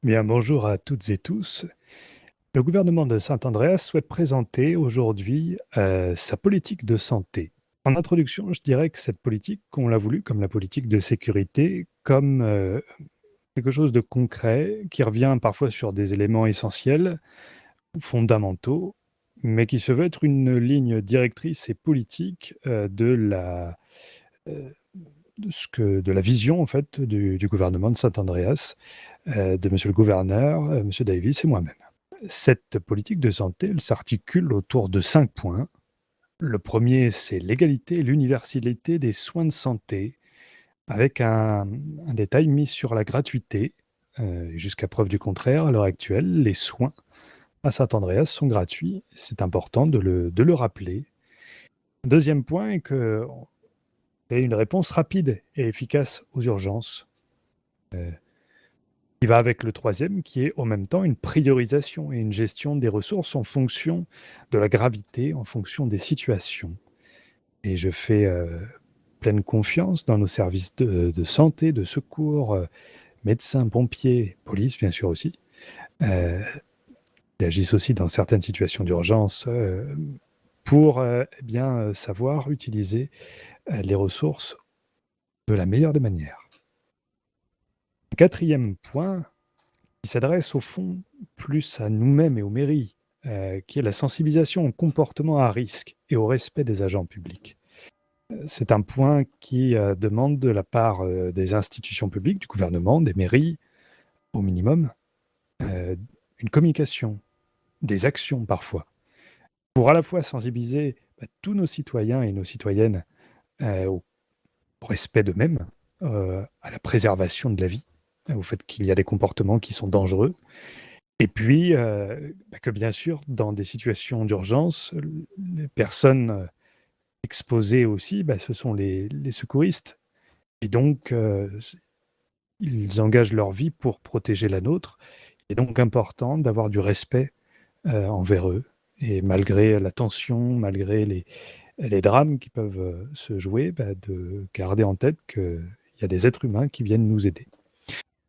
Bien, bonjour à toutes et tous. Le gouvernement de Saint-Andreas souhaite présenter aujourd'hui sa politique de santé. En introduction, je dirais que cette politique, on l'a voulu comme la politique de sécurité, comme quelque chose de concret qui revient parfois sur des éléments essentiels, fondamentaux, mais qui se veut être une ligne directrice et politique euh, de la vision en fait du gouvernement de Saint-Andreas, de Monsieur le gouverneur, Monsieur Davis et moi-même. Cette politique de santé, elle s'articule autour de 5 points. Le premier, c'est l'égalité et l'universalité des soins de santé, avec un détail mis sur la gratuité. Jusqu'à preuve du contraire, à l'heure actuelle, les soins à Saint-Andreas sont gratuits. C'est important de le rappeler. Deuxième point est qu'il y a une réponse rapide et efficace aux urgences. Qui va avec le troisième, qui est en même temps une priorisation et une gestion des ressources en fonction de la gravité, en fonction des situations. Et je fais pleine confiance dans nos services de santé, de secours, médecins, pompiers, police bien sûr aussi, qui agissent aussi dans certaines situations d'urgence pour savoir utiliser les ressources de la meilleure des manières. Quatrième point, qui s'adresse au fond plus à nous-mêmes et aux mairies, qui est la sensibilisation au comportement à risque et au respect des agents publics. C'est un point qui demande de la part des institutions publiques, du gouvernement, des mairies, au minimum, euh, une communication, des actions parfois, pour à la fois sensibiliser tous nos citoyens et nos citoyennes au respect d'eux-mêmes, à la préservation de la vie, au fait qu'il y a des comportements qui sont dangereux. Et puis, que bien sûr, dans des situations d'urgence, les personnes exposées aussi, ce sont les secouristes. Et donc, ils engagent leur vie pour protéger la nôtre. Il est donc important d'avoir du respect envers eux. Et malgré la tension, malgré les drames qui peuvent se jouer, de garder en tête qu'il y a des êtres humains qui viennent nous aider.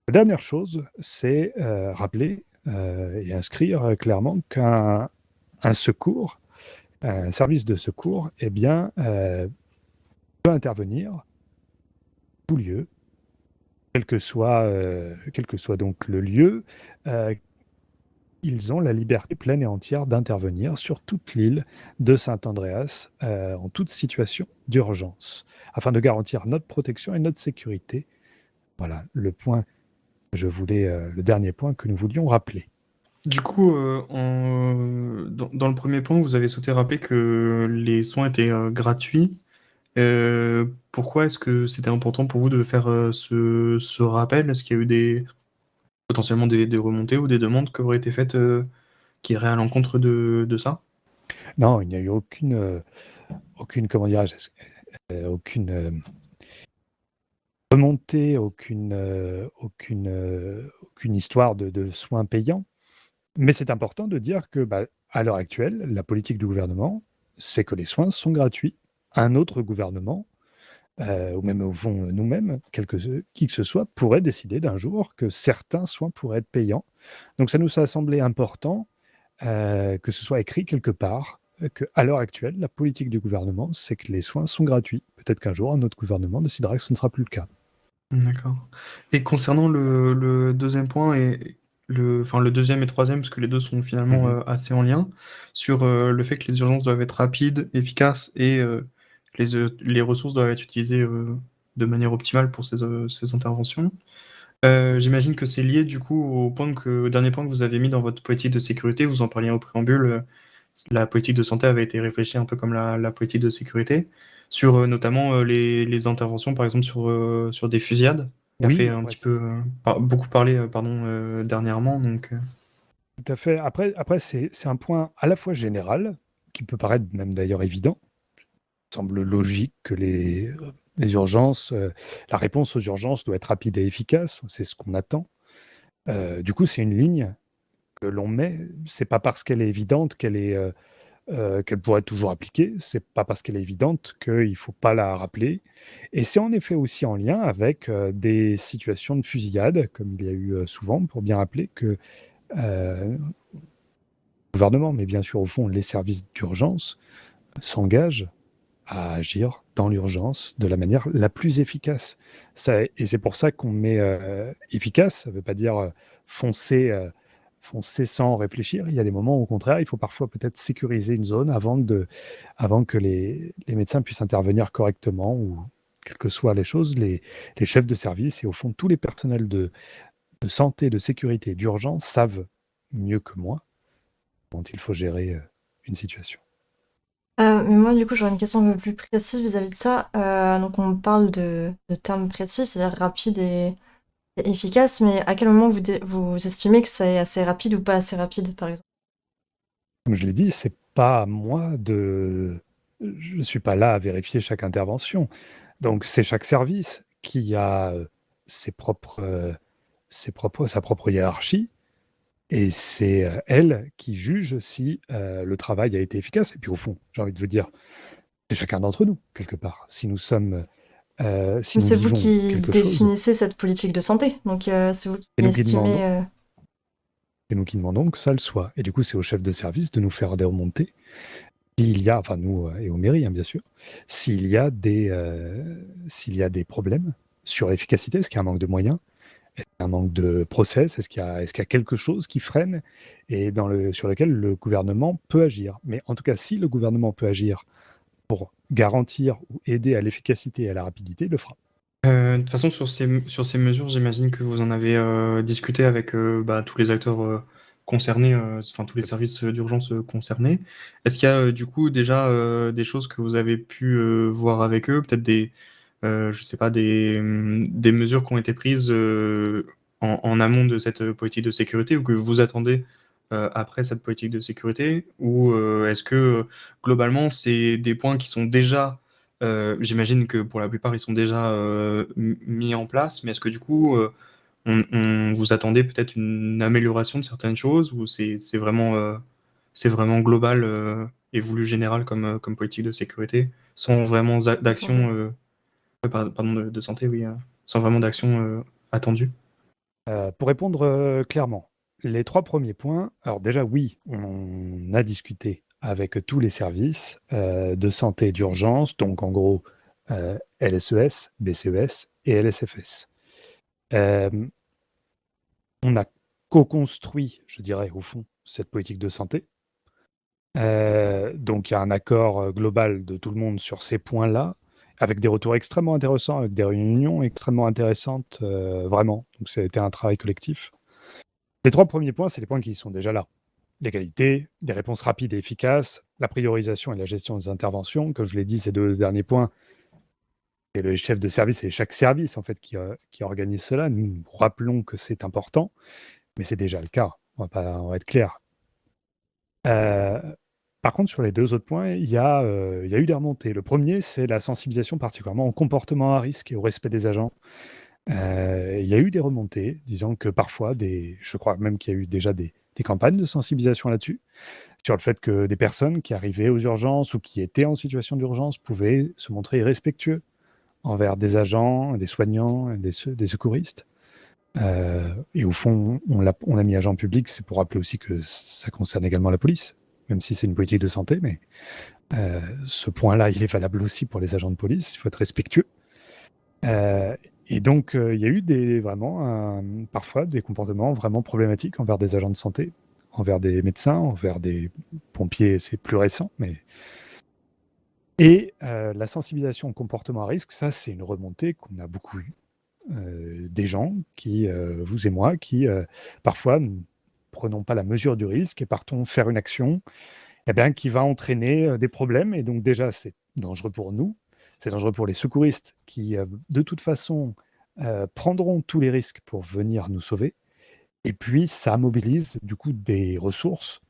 La dernière chose, c'est rappeler et inscrire clairement qu'un secours, un service de secours, peut intervenir tout lieu, quel que soit donc le lieu. euh, Ils ont la liberté pleine et entière d'intervenir sur toute l'île de Saint-Andreas en toute situation d'urgence, afin de garantir notre protection et notre sécurité. Voilà le dernier point que nous voulions rappeler. Du coup, dans le premier point, vous avez souhaité rappeler que les soins étaient gratuits. Pourquoi est-ce que c'était important pour vous de faire ce rappel? Est-ce qu'il y a eu potentiellement des remontées ou des demandes qui auraient été faites qui iraient à l'encontre de ça? Non, il n'y a eu aucune comment dirais-je, aucune remontée, aucune histoire de soins payants. Mais c'est important de dire que, à l'heure actuelle, la politique du gouvernement, c'est que les soins sont gratuits. Un autre gouvernement, ou même au fond nous-mêmes, qui que ce soit, pourrait décider d'un jour que certains soins pourraient être payants. Donc ça nous a semblé important que ce soit écrit quelque part, qu'à l'heure actuelle, la politique du gouvernement, c'est que les soins sont gratuits. Peut-être qu'un jour, un autre gouvernement décidera que ce ne sera plus le cas. D'accord. Et concernant le deuxième point et enfin le deuxième et troisième, parce que les deux sont finalement Mhm. assez en lien, sur le fait que les urgences doivent être rapides, efficaces et que les ressources doivent être utilisées de manière optimale pour ces interventions. J'imagine que c'est lié du coup au dernier point que vous avez mis dans votre politique de sécurité. Vous en parliez au préambule. La politique de santé avait été réfléchie un peu comme la politique de sécurité, sur notamment les interventions, par exemple sur des fusillades, qui a fait Oui, un petit peu beaucoup parler pardon, dernièrement. Donc, tout à fait. Après c'est un point à la fois général, qui peut paraître même d'ailleurs évident. Il semble logique que les urgences, la réponse aux urgences doit être rapide et efficace. C'est ce qu'on attend. Du coup, c'est une ligne que l'on met. C'est pas parce qu'elle est évidente qu'elle est qu'elle pourrait être toujours appliquée. C'est pas parce qu'elle est évidente qu'il ne faut pas la rappeler. Et c'est en effet aussi en lien avec des situations de fusillade, comme il y a eu souvent, pour bien rappeler que le gouvernement, mais bien sûr au fond les services d'urgence, s'engagent à agir dans l'urgence de la manière la plus efficace. Et c'est pour ça qu'on met efficace, ça ne veut pas dire foncer, foncer sans réfléchir. Il y a des moments où, au contraire, il faut parfois peut-être sécuriser une zone avant que les médecins puissent intervenir correctement ou quelles que soient les choses, les chefs de service et au fond tous les personnels de santé, de sécurité, d'urgence savent mieux que moi comment il faut gérer une situation. Mais moi, du coup, j'aurais une question un peu plus précise vis-à-vis de ça. Donc, on parle de termes précis, c'est-à-dire rapide et efficace, mais à quel moment vous estimez que c'est assez rapide ou pas assez rapide, par exemple? Comme je l'ai dit, c'est pas à moi de. Je ne suis pas là à vérifier chaque intervention. Donc, c'est chaque service qui a sa propre hiérarchie et c'est elle qui juge si le travail a été efficace. Et puis, au fond, j'ai envie de vous dire, c'est chacun d'entre nous, quelque part. Si Mais nous c'est vous vivons qui quelque chose, définissez cette politique de santé, donc c'est vous qui c'est nous qui demandons, estimez. c'est nous qui demandons que ça le soit. Et du coup, c'est au chef de service de nous faire des remontées. S'il y a, enfin nous et aux mairies, hein, bien sûr, s'il y a des problèmes sur l'efficacité, est-ce qu'il y a un manque de moyens, est-ce qu'il y a un manque de process, est-ce qu'il y a quelque chose qui freine et sur lequel le gouvernement peut agir. Mais en tout cas, si le gouvernement peut agir pour garantir ou aider à l'efficacité et à la rapidité, il le fera. De toute façon, sur ces mesures, j'imagine que vous en avez discuté avec bah, tous les acteurs concernés, enfin tous les services d'urgence concernés. Est-ce qu'il y a du coup déjà des choses que vous avez pu voir avec eux, peut-être je sais pas, des mesures qui ont été prises en amont de cette politique de sécurité ou que vous attendez après cette politique de sécurité? Ou est-ce que globalement, c'est des points qui sont déjà j'imagine que pour la plupart, ils sont déjà mis en place, mais est-ce que du coup, vous attendez peut-être une amélioration de certaines choses ou c'est vraiment global et voulu général comme politique de sécurité, sans vraiment De santé. d'action, pardon, de santé, oui, sans vraiment d'action attendue? Pour répondre clairement, les trois premiers points, alors déjà oui, on a discuté avec tous les services de santé d'urgence, donc en gros LSES, BCES et LSFS. Euh, on a co-construit, je dirais, au fond, cette politique de santé. Donc il y a un accord global de tout le monde sur ces points-là, avec des retours extrêmement intéressants, avec des réunions extrêmement intéressantes, vraiment. Donc ça a été un travail collectif. Les trois premiers points, c'est les points qui sont déjà là. L'égalité, des réponses rapides et efficaces, la priorisation et la gestion des interventions. Comme je l'ai dit, ces deux derniers points, c'est le chef de service et chaque service en fait qui organise cela. Nous rappelons que c'est important, mais c'est déjà le cas. On va être clair. Euh, Par contre, sur les deux autres points, il y a eu des remontées. Le premier, c'est la sensibilisation particulièrement au comportement à risque et au respect des agents. Il y a eu des remontées, disant que parfois, je crois même qu'il y a eu déjà des campagnes de sensibilisation là-dessus, sur le fait que des personnes qui arrivaient aux urgences ou qui étaient en situation d'urgence pouvaient se montrer irrespectueux envers des agents, des soignants, des secouristes. Et au fond, on a mis agent public, c'est pour rappeler aussi que ça concerne également la police, même si c'est une politique de santé, mais ce point-là, il est valable aussi pour les agents de police, il faut être respectueux. Euh, et donc, il y a eu parfois des comportements vraiment problématiques envers des agents de santé, envers des médecins, envers des pompiers, c'est plus récent. Et la sensibilisation au comportement à risque, ça, c'est une remontée qu'on a beaucoup eue. Des gens vous et moi, qui parfois ne prenons pas la mesure du risque et partons faire une action eh bien, qui va entraîner des problèmes. Et donc déjà, c'est dangereux pour nous, c'est dangereux pour les secouristes qui, de toute façon, prendront tous les risques pour venir nous sauver. Et puis, ça mobilise du coup des ressources,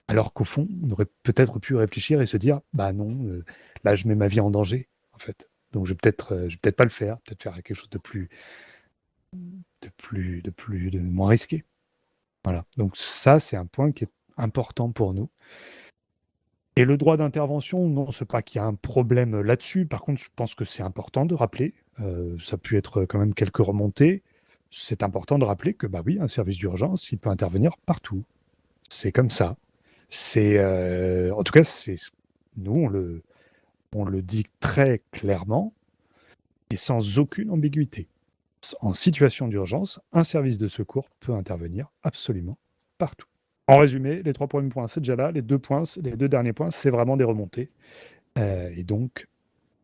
alors qu'au fond, on aurait peut-être pu réfléchir et se dire, bah non, là, je mets ma vie en danger, en fait. Donc, je vais peut-être pas le faire, peut-être faire quelque chose de moins risqué. Voilà. Donc ça, c'est un point qui est important pour nous. Et le droit d'intervention, non, c'est pas qu'il y a un problème là-dessus. Par contre, je pense que c'est important de rappeler, ça a pu être quand même quelques remontées, c'est important de rappeler que, bah oui, un service d'urgence, il peut intervenir partout. C'est comme ça. En tout cas, nous, on le dit très clairement et sans aucune ambiguïté. En situation d'urgence, un service de secours peut intervenir absolument partout. En résumé, les 3 premiers points, c'est déjà là. Les 2 derniers points, c'est vraiment des remontées. Et donc,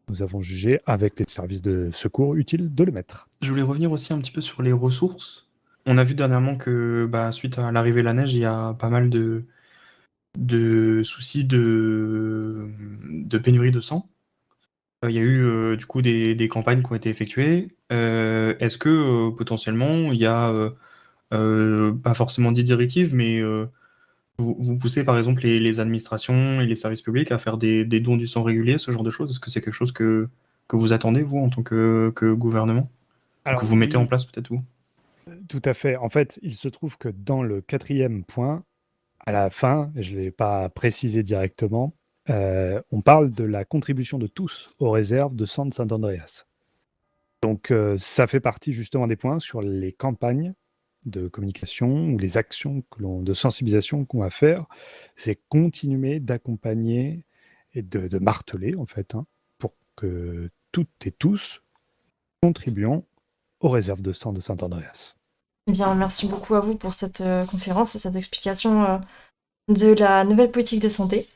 nous avons jugé, avec les services de secours, utile de le mettre. Je voulais revenir aussi un petit peu sur les ressources. On a vu dernièrement que, suite à l'arrivée de la neige, il y a pas mal de soucis de pénurie de sang. Il y a eu du coup des campagnes qui ont été effectuées. Est-ce que potentiellement il y a pas forcément des directives, mais vous poussez par exemple les administrations et les services publics à faire des dons du sang réguliers, ce genre de choses? Est-ce que c'est quelque chose que vous attendez, vous, en tant que gouvernement? Que vous mettez en place peut-être, vous? Tout à fait. En fait, il se trouve que dans le 4e point, à la fin, je ne l'ai pas précisé directement, on parle de la contribution de tous aux réserves de sang de Saint-Andreas. Donc, ça fait partie justement des points sur les campagnes de communication ou les actions de sensibilisation qu'on va faire. C'est continuer d'accompagner et de marteler, en fait, pour que toutes et tous contribuons aux réserves de sang de Saint-Andreas. Eh bien, merci beaucoup à vous pour cette conférence et cette explication de la nouvelle politique de santé.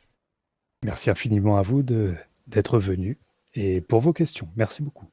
Merci infiniment à vous d'être venu et pour vos questions. Merci beaucoup.